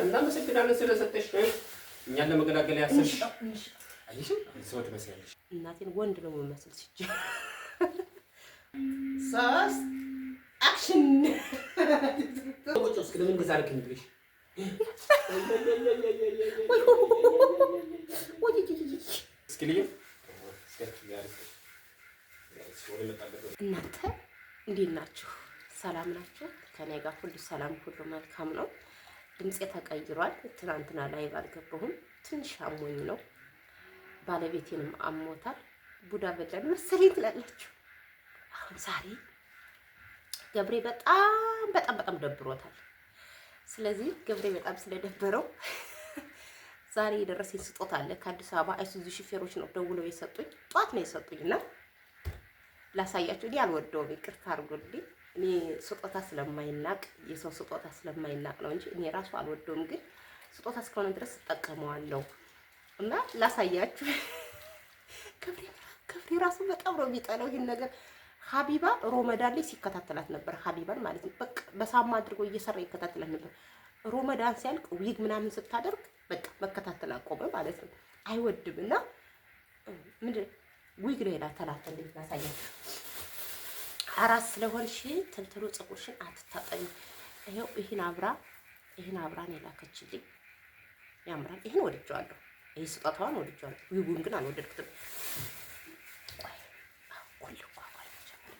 እናመሰግናለን ስለሰጠሽ። እኛን ለመገላገል ያሰብሽ አይሽ ሰው ትመስያለሽ። እናቴን ወንድ ነው የምመስል ሲጀ ሶስት አክሽን ቁጭ እስኪ ለምን እንደዛ አልከኝ ብለሽ እስኪ ልዩ እናንተ እንዴት ናችሁ? ሰላም ናችሁ? ከኔ ጋር ሁሉ ሰላም፣ ሁሉ መልካም ነው። ድምጼ ተቀይሯል። ትናንትና ላይቭ አልገባሁም፣ ትንሽ አሞኝ ነው። ባለቤቴንም አሞታል። ቡዳ በላን መሰለኝ ትላላችሁ። አሁን ዛሬ ገብሬ በጣም ደብሮታል። ስለዚህ ገብሬ በጣም ስለደበረው ዛሬ የደረሰኝ ስጦታ አለ ከአዲስ አበባ አይሱዙ ሹፌሮች ነው ደውለው የሰጡኝ። ጧት ነው የሰጡኝና ላሳያችሁ። እኔ አልወደውም፣ ይቅርታ አድርጉልኝ። እኔ ስጦታ ስለማይናቅ የሰው ስጦታ ስለማይናቅ ነው እንጂ እኔ ራሱ አልወደውም፣ ግን ስጦታ እስከሆነ ድረስ እጠቀመዋለሁ እና ላሳያችሁ። ገብሬ ራሱ በጣም ነው የሚጠላው ይሄን ነገር። ሀቢባ ሮመዳን ላይ ሲከታተላት ነበር፣ ሀቢባን ማለት ነው። በቃ በሳማ አድርጎ እየሰራ ይከታተላት ነበር። ሮመዳን ሲያልቅ ዊግ ምናምን ስታደርግ በቃ መከታተል አቆመ ማለት ነው። አይወድም እና ምንድን ዊግ ሌላ ተላተ እንዴት ላሳያችሁ። አራስ ስለሆንሽ ትልትሉ ፀጉርሽን አትታጠቢ። ይሄው ይሄን አብራን የላከችልኝ ያምራል። ይሄን ወድጄዋለሁ። ይሄ ስጦታዋን ወድጄዋለሁ። ዊጉን ግን አልወደድኩትም።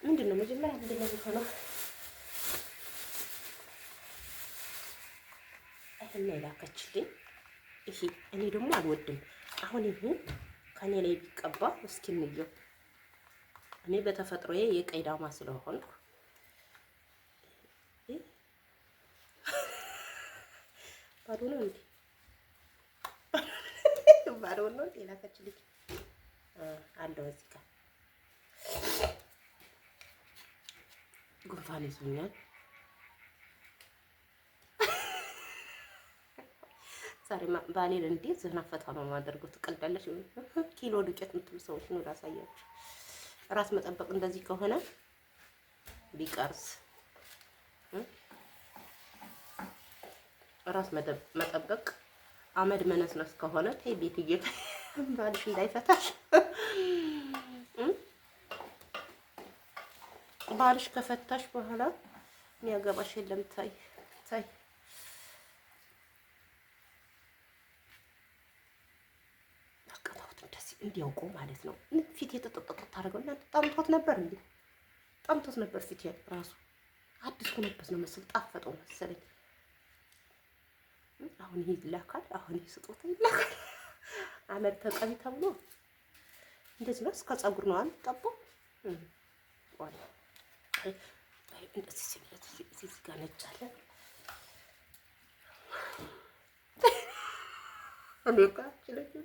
ምንድነው መጀመሪያ ምንድነው የሚሆነው? ይሄን የላከችልኝ ይሄ እኔ ደግሞ አልወድም። አሁን ይሄ ከኔ ላይ ቢቀባ እስኪ እንየው። እኔ በተፈጥሮዬ የቀይ ዳማ ስለሆንኩ ባዶ ነው እንዴ? ባዶ ነው እንዴ? ላከችልኝ አለው እዚህ ጋር ጉንፋን ይዞኛል። ዛሬ ባሌን እንዴት ዘና ፈታ ነው የማደርገው። ትቀልዳለች። ኪሎ ዱቄት የምትሉ ሰዎች ነው ላሳያችሁ። ራስ መጠበቅ እንደዚህ ከሆነ ቢቀርስ ራስ መጠበቅ አመድ መነስነስ ከሆነ ተይ ቤትዬ፣ ባልሽ እንዳይፈታሽ። ባልሽ ከፈታሽ በኋላ የሚያገባሽ የለም። ታይ አቀጣውት እንደዚህ እንዲያውቁ ማለት ነው። ፊት የተጠጠጠ ታደርገው እና ጣምቶት ነበር እንዴ? ጣምቶት ነበር ፊት ራሱ አዲስ ሆነበት ነው መሰል፣ ጣፈጠው መሰለኝ። አሁን ይሄ ይላካል። አሁን ይሄ ስጦታ ይላካል። አመድ ተቀቢ ተብሎ እንደዚህ ነው። እስከ ፀጉር ነው አንተ ጠቦ ወይ እንደዚህ ሲለት እዚህ ጋር ነጭ አለ። እኔ ጋር ስለዚህ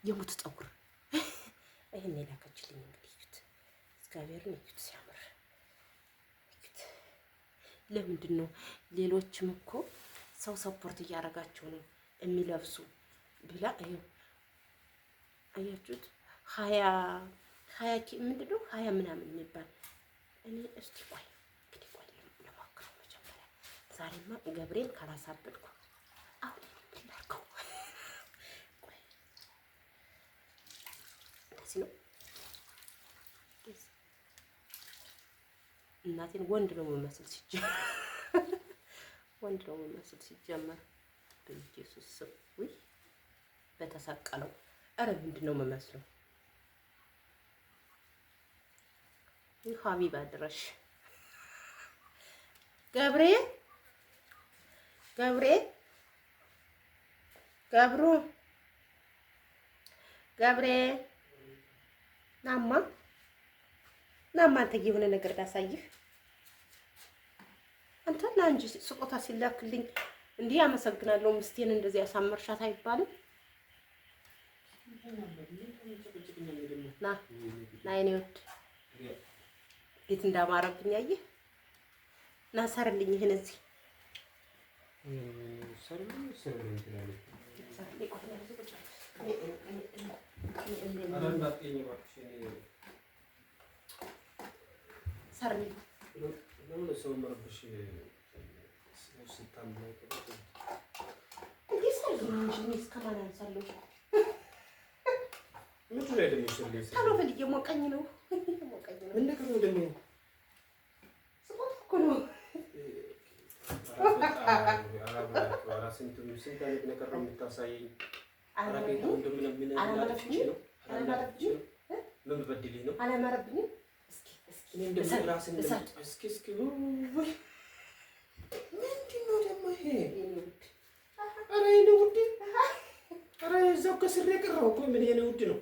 የሙት ፀጉር ይሄን የላከችልኝ እንግዲህ እዩት። እግዚአብሔርን እዩት፣ ሲያምር እዩት። ለምንድን ነው ሌሎችም እኮ ሰው ሰፖርት እያደረጋቸው ነው የሚለብሱ ብላ ይኸው አያችሁት። ሀያ ምንድን ነው 20 ምናምን የሚባል እኔ እስቲ ቆይ እንግዲህ ቆይ ለማክረው መጀመሪያ። ዛሬማ ገብሬን ካላሳበድኩ አሁን ምንላርከው ነው። እናቴን ወንድ ነው የምመስል ሲጀመር፣ ወንድ ነው የምመስል ሲጀመር። በኢየሱስ ስም ወይ በተሰቀለው። አረ ምንድን ነው የምመስለው? ይህ ሀቢባ ድረሽ ገብሬ ናማ አንተ የሆነ ነገር ላሳይህ። አንተ ና እንጂ ስጦታ ሲላክልኝ እንዲህ አመሰግናለሁ ምስቴን እንደዚህ ያሳመርሻት አይባልም። ና ና የኔ ውድ እንዴት እንዳማረብኝ አየህ። ና ሰርልኝ ይሄን እዚህ ሰርልኝ ቶሎ በል እየሞቀኝ ነው። ምን ነገር ነው ደግሞ? ስሞት እኮ ነው። ስንት አይነት ነገር ነው የምታሳየኝ? ምን በድልኝ ነው? አላማረብኝም። እስኪ ምንድን ነው ደግሞ ይሄ? ኧረ የእኔ ውድ፣ ኧረ እዛው ከስር የቀረው እኮ ምን የእኔ ውድ ነው?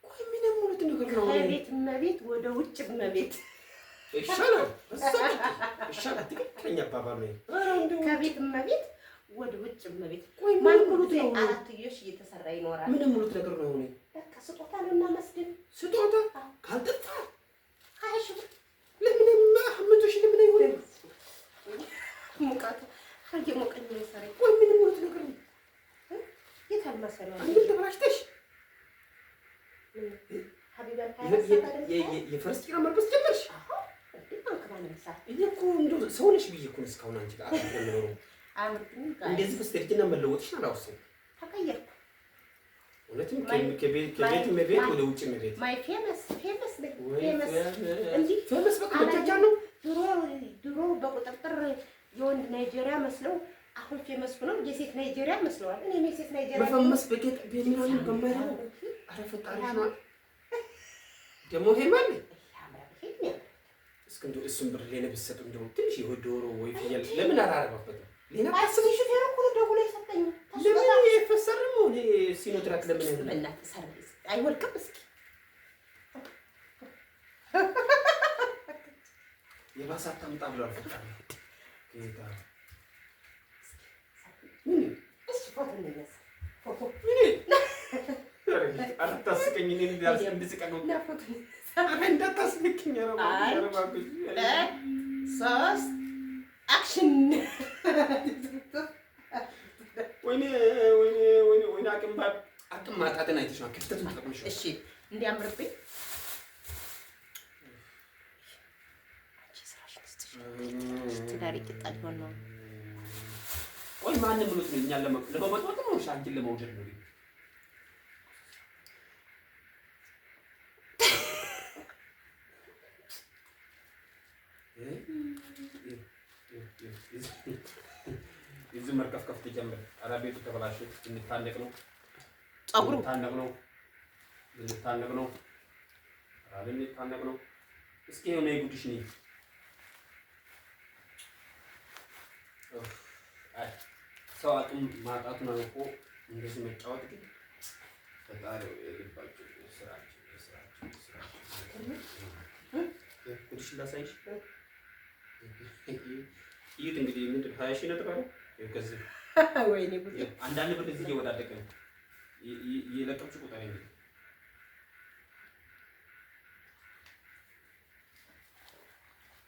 ቆይ ምን የምሉት ነገር ነው? ከቤት እመቤት ወደ ውጭ እመቤት ይሻላል። ይሻላል። ትክክለኛ አባባል ነው። ከቤት እመቤት ወደ ውጭ እመቤት። ማን ሙሉት ነው? አራትዮሽ እየተሰራ ይኖራል። ምን ሙሉት ነገር ነው? በቃ ስጦታ ነው እና መስደን ስጦታ ካልጠፋ አይሽ ለምን አህመቶሽ ለምን አይሆንም? ሙቀቱ እየሞቀኝ ነው ሰራይ። ቆይ ምን ሙሉት ነገር ነው? የታል መሰለው አንተ ተበላሽተሽ ሀቢባን የፈረስ ጭራ መልበስ ጀመርሽ? እኔ እኮ እንደው ሰው ነሽ ብዬሽ እኮ ነው እስካሁን አንቺ ጋር አትኖረው። እንደዚህ በስተርጅና መለወጥሽን አላወሰንም። ተቀየርኩ። እውነትም ከቤት መቤት ወደ ውጭ መቤት ማይ ፌመስ እንጂ ፌመስ በቃ ብቻ ነው። ድሮ በቁጥጥር የወንድ ናይጄሪያ መስለው አሁን ፌመስ ሆነው የሴት ናይጄሪያ መስለዋል። እኔ የሴት ናይጄሪያ በፌመስ በጌጥ በሚናምን ከማይረው አረ ፈጣሪሽ ነው ደግሞ ይሄ ማለት እስከ እሱን ብር ሌላ ብትሰጡ እንደው ትንሽ የዶሮ ወይ ፍየል ለምን አላረባበትም? ሌላ አስብ ሹፌር እኮ ነው ደውሎ የሰጠኝ። ለምን የፈሰርም ነው ሲኖትራክ ለምን አይሆንም? በእናትህ ሰርቪስ አይወልቅም። እስኪ የባሰ አታምጣ ብሏል ፈጣሪ ጌታ። እሺ ፎቶ እንነሳ። ፎቶ አታስቀኝ። እኔ እንድስቀኝ እና ፎቶ እንዳታስልክኝ ረባብሽ። ሶስት አክሽን። ወይኔ አቅም ማጣትን አይተሽ ነው ክፍተቱን ተጠቅመሽ። እሺ እንዲያምርብኝ ትዳር ይቅጣል ሆኖ ቆይ ማንም ብሎት ነው እኛን ለመመጥመጥ ነው አንቺን ለመውደድ ነው? እዚህ መርከፍከፍ ተጀመረ። ኧረ ቤቱ ተበላሸ። እንታነቅ ነው ፀጉሩ እንታነቅ ነው። ኧረ እንታነቅ ነው። እስኪ የሆነ ጉድሽ ነኝ። ሰው አቅም ማጣቱን አውቆ እንደዚህ መጫወት ግን ፈጣሪ ልባቸው ስራችን ጉድሽን ላሳይሽ። እዩት እንግዲህ ምንድን 20 ሺህ ነው የተባለው። ከዚህ ወይኔ ጉድ አንዳንድ ብር እዚህ እየወዳደቀ ነው የለቀምሽ ቁጥር እንግዲህ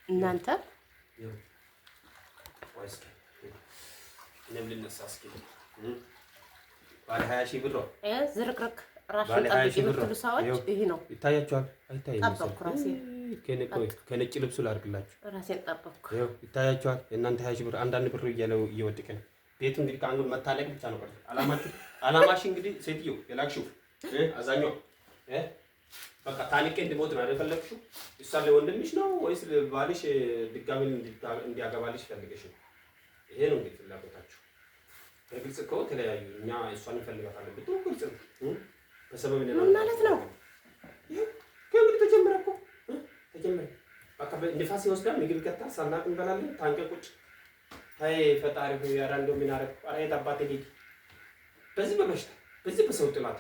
እናንተ ወይስ እኔም ልነሳ እስኪ ባለ 20 ሺህ ብር ነው ዝርክርክ ራሽን ጠብቂ የምትሉ ሰዎች ይሄ ነው ይታያችኋል። አይታይም? ጠበቅኩ ራሴን ከነጭ ልብሱ ላድርግላችሁ። ራሴን ጠበቅኩ። ይታያችኋል። የእናንተ 20 ሺህ ብር አንዳንድ ብር እየወደቀ ነው። ቤቱ እንግዲህ ከአንዱን መታለቅ ብቻ ነው ቀርቶ አላማሽ እንግዲህ ሴትዮ የላክሽው አዛኛው በቃ ታኒቄ እንድሞት ነው የፈለግሽው? እሷ ለወንድምሽ ነው ወይስ ባልሽ ድጋሚ እንዲያገባልሽ ፈልገሽ ነው? ይሄ ነው እንግዲህ ፍላጎታችሁ። በግልጽ እኮ ተለያዩ። እኛ እሷን እንፈልጋታለን ብትሉ ግልጽ ነው። በሰበብ ምን ማለት ነው? ከእንግዲህ ተጀመረ እኮ ተጀመረ። በቃ ንፋስ ይወስዳል። ምግብ ይቀጣል። ሳናቅ እንበላለን። ታንቀን ቁጭ አይ ፈጣሪ ሆይ ኧረ እንደው ምን አደረኩ? ኧረ የት አባቴ ልሂድ? በዚህ በበሽታ በዚህ በሰው ጥላት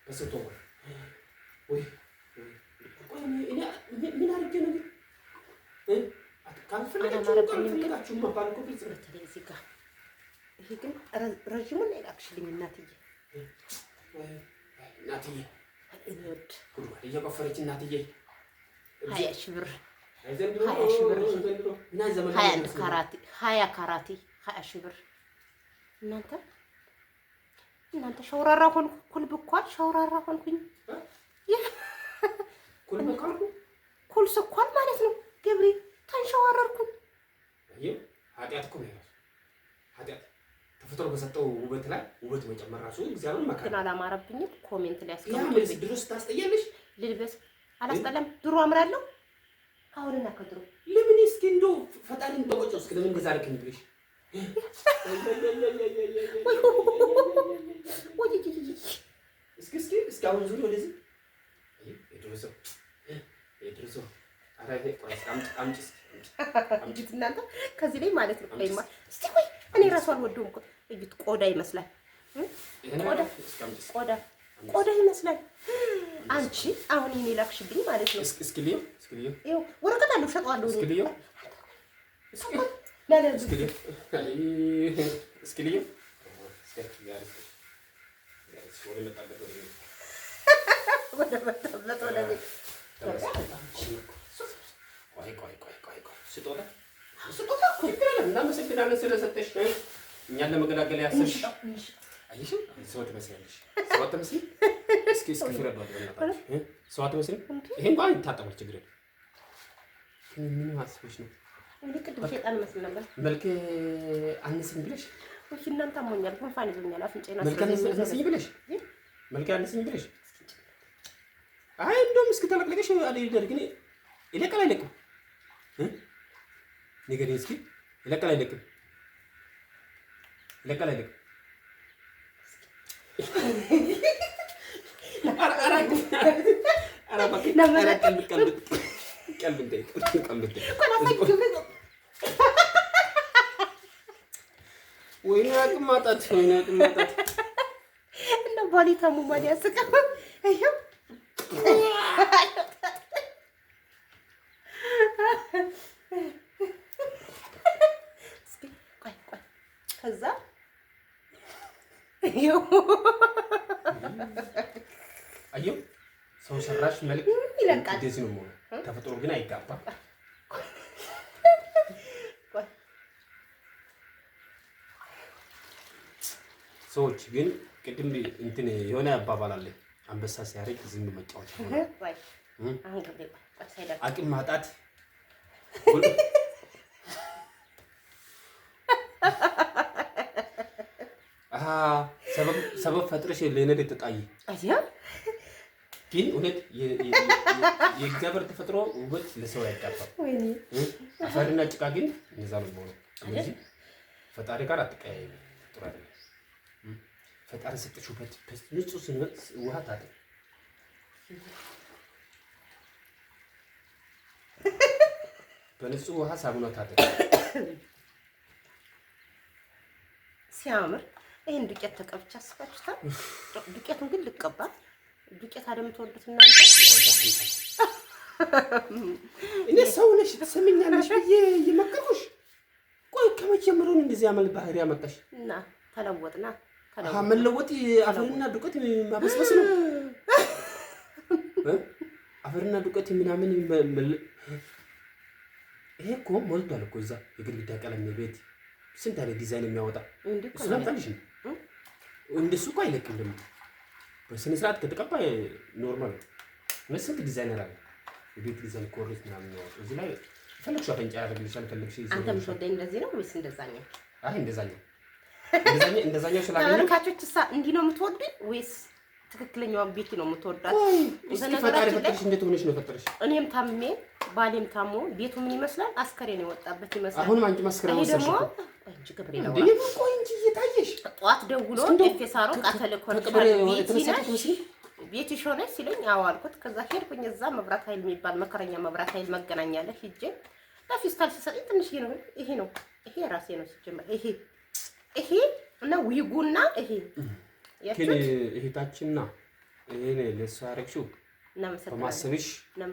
በሰው ተንኮል ወይ እኔ ምን አድርጌ ነው ካልፈለጋችሁ መባል እኮ ግልጽ ነው። እዚህ ጋር ይሄ ግን ረዥሙን ላክሽልኝ እናትዬ። እናትዬ እኔ ወድ ጉድጓድ እየቆፈረች እናትዬ 20 ሺህ ብር 20 ሺህ ብር እና ዘመን 20 ካራቲ 20 ሺህ ብር። እናንተ ሸውራራ ሆንኩ። ኩል ብኳል ሸውራራ ሆንኩኝ። ኩል ብኳል ኩል ስኳል ማለት ነው። ገብሬ ተንሸዋረርኩኝ። አየህ ኃጢአት እኮ ነው ያለው። ኃጢአት ተፈጥሮ በሰጠው ውበት ላይ ውበት መጨመር ራሱ እግዚአብሔር መካከለ ግን አላማረብኝም። ኮሜንት ላይ ያ ምን ድሮስ ታስጠያለሽ? ልልበስ አላስጠላም። ድሮ አምራለሁ። አሁንና ከድሮ ለምን እስኪ እንደው ፈጣሪን በቆጨው እስኪ ለምን ገዛ አልከኝ ብለሽ እስኪ አሁን ዙሪ ወደዚህ የድሮስ አረ ቆይ አምጪ እናንተ ከዚህ ላይ ማለት ነው። ቆይማ እስቲ ቆይ እኔ ራሱ አልወደውም እኮ እዩት። ቆዳ ይመስላል። ቆዳ ይመስላል። አንቺ አሁን ይሄን ላክሽብኝ ማለት ነው። እስኪ ልየው ይኸው ወረቀት አለው ሸጠዋለሁ። እስኪ ልየው ወደ መጣበት ወደ ቤት ስጦታ እናመሰግናለን ስለሰጠሽ። እኛን ለመገላገል ያሰብሽ አይሽም። ሰው ትመስያለሽ። ሰው ትመስይ። እስኪ ፍረዱ አይደል? ሰው ትመስይ። ይሄን ባይ ታጠበል ችግር የለም። ምን አስበሽ ነው? እንዴ ቅድም ሸጣን መስል ነበር። መልክ አንስኝ ብለሽ ወሽ እናንተ አሞኛል። ጉንፋን ይዞኛል። አፍንጫዬን መልክ አንስኝ ብለሽ መልክ አንስኝ ብለሽ አይ እንደውም እስኪ ተለቅለቅሽ አልይደር ግን ይለቀል አይለቅም ንገሪኝ እስኪ ይለቀል አይለቅም ወይኔ አቅም ማጣት እና ባሊ ታሙማን ያስቀም አይው ከዛ አየው ሰው ሰራሽ መልክ ይለቃል። እንደዚህ ነው የምሆነው። ተፈጥሮ ግን አይጋባም። ሰዎች ግን ቅድም እንትን የሆነ አባባል አለ። አንበሳ ሲያረግ ዝም መጫወት ነው። አቅም ማጣት ሰበብ ፈጥረሽ ለነደ ተጣይ ግን እውነት የእግዚአብሔር ተፈጥሮ ውበት ለሰው ያጋባል። አፈርና ጭቃ ግን እንደዛ ነው የሚሆነው። ስለዚህ ፈጣሪ ጋር አትቀያየሚ። ጥሩ አይደለም። ፈጣሪ ሰጠሽ ውበት ንጹህ ውሃ ታጠብ። በንጹህ ውሃ ሳሙና ታጠብ። ሲያምር ይሄን ዱቄት ተቀብቻ አስፋችታ። ዱቄቱን ግን ልቀባ ዱቄት አደምተወዱት እናንተ። እኔ ሰው ነሽ ትሰሚኛለሽ ብዬ እየመከርኩሽ። ቆይ ከመጀመሪያው እንደዚህ አመል ባህሪ ያመጣሽ እና ተለወጥና መለወጥ አፈርና ዱቄት ማበስበስ ነው። አፈርና ዱቄት ምናምን ይሄ እኮ ሞልቷል እኮ እዛ የግድግዳ ቀለም የቤት ስንት አይነት ዲዛይን የሚያወጣ እሱ ለምታልሽ ነው። እንደሱ እኮ አይለቅም ደግሞ በስነ ስርዓት ከተቀባ ኖርማል ነው። ስንት ዲዛይነር አለ የቤት ዲዛይን ኮርኒስ ምናምን ነው። እዚህ ላይ ፈለግሽ አፈንጫ ያደርግልሻል። ፈለግሽ አንተ የምትወደኝ እንደዚህ ነው ወይስ እንደዛኛው? አይ እንደዛኛው ስላገኘ ተመልካቾች እንዲህ ነው የምትወዱኝ ወይስ ትክክለኛውን ቤቲ ነው የምትወዳት? እስኪ ፈጣሪ ፈጠረሽ እንዴት ሆነሽ ነው ፈጠረሽ? እኔም ታምሜ ባሌም ታሞ ቤቱ ምን ይመስላል? አስከሬን የወጣበት ይመስላል። አሁን አንቺ ማስከሬን ወሰድሽ እኮ እንጂ ገብሬ ነው እንዴ? ቆይ እንጂ እየታየሽ ጧት ደውሎ ኤፌሳሮ ቃተለ ኮርቻል ቤት ሾነች ሲለኝ አዎ አልኩት። ከዛ ሄድኩኝ እዛ መብራት ኃይል የሚባል መከረኛ መብራት ኃይል መገናኛ ላይ ሂጄ በፊስታል ሲሰጠኝ ትንሽ ይሄ ራሴ ነው ሲጀመር ይሄ እና ዊጉና ይሄ ግን እህታችንና እኔ ለሷ አረግሽው በማሰብሽ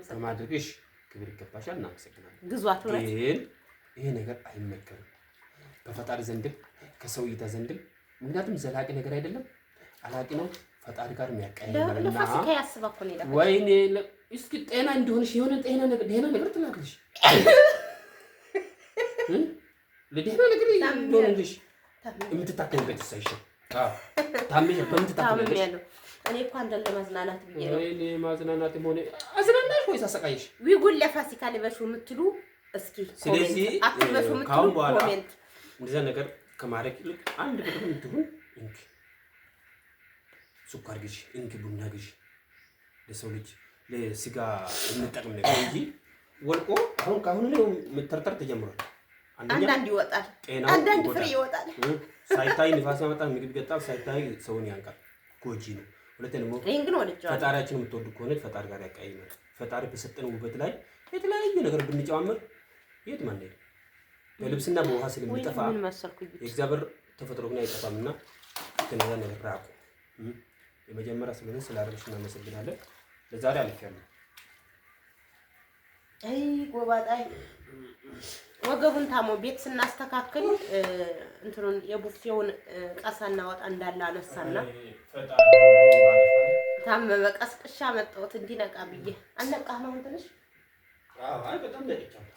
በማድረግሽ ክብር ይገባሻል። እናመሰግናለን። ግዟት ነው ግን ይሄ ነገር አይመከርም። በፈጣሪ ዘንድም ከሰው እይታ ዘንድም ምክንያቱም ዘላቂ ነገር አይደለም፣ አላቂ ነው። ፈጣሪ ጋር የሚያቀያይመርና ለፋሲካ ያስባ እኮ ነው ይላል። ወይኔ እስኪ ጤና እንዲሆንሽ የሆነ ጤና ነገር ትናገርሽ ለደህና ነገር ይሆንልሽ የምትታከምበት ሳይሽ ታምሽ በምትታከምበት እኔ እኮ አንደል ለማዝናናት ብዬ ነው። እኔ ማዝናናትም ሆነ አዝናናሽ ወይስ አሰቃይሽ? ዊጉን ለፋሲካ ልበሹ የምትሉ እስኪ ስለዚህ አትልበሹ የምትሉ ካሁን በኋላ ኮሜንት እንደዛ ነገር ከማድረግ ይልቅ አንድ ብር እንትሁን እንኪ ሱካር ግዢ፣ እንኪ ቡና ግዢ፣ ለሰው ልጅ ለስጋ የምንጠቅም ነገር እንጂ ወልቆ አሁን ካሁን ነው መተርተር ተጀምሯል። አንዳንድ ይወጣል፣ አንዳንድ ፍሬ ይወጣል። ሳይታይ ንፋስ ያመጣል፣ ምግብ ይገጣል፣ ሳይታይ ሰውን ያንቃል። ጎጂ ነው። ሁለተኛ ደግሞ ግን ወልጫው ፈጣሪያችን የምትወዱ ከሆነ ፈጣሪ ጋር ያቀያይማል። ፈጣሪ በሰጠን ውበት ላይ የተለያየ ነገር ብንጨማምር የት ማን ነው በልብስና በውሃ ስለሚጠፋ የእግዚአብሔር ተፈጥሮ ግን አይጠፋምና ከነዛ ነገር ራቁ። የመጀመሪያ ስለሆነ ስላደረግሽ እናመሰግናለን። ለዛሬ አልፌያለሁ። አይ ጎባጣይ ወገቡን ታሞ ቤት ስናስተካክል እንትኑን የቡፌውን ቀሳ እናወጣ እንዳለ አነሳና ታመመ። ቀስቅሻ መጣሁት እንዲነቃ ብዬ አልነቃህ ነው እንትንሽ? አዎ አይ በጣም ነቅቻለሁ።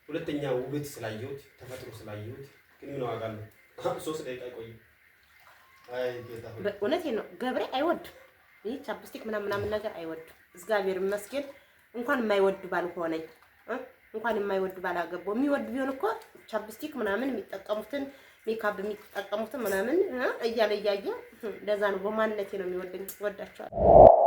ሁለተኛ ውበት ስላየሁት ተፈጥሮ ስላየሁት ግን ምን ዋጋ አለው? 3 ደቂቃ ይቆይ። አይ ጌታ ሆይ እውነቴን ነው። ገብሬ አይወድም ይሄ ቻፕስቲክ ምናምን ነገር አይወድም። እግዚአብሔር ይመስገን እንኳን የማይወድ ባልሆነኝ እንኳን የማይወድ ባላገባው። የሚወድ ቢሆን እኮ ቻፕስቲክ ምናምን የሚጠቀሙትን ሜካፕ የሚጠቀሙትን ምናምን እያለ እያየ ለዛ ነው በማንነቴ ነው የሚወደኝ። ወዳቸዋለሁ።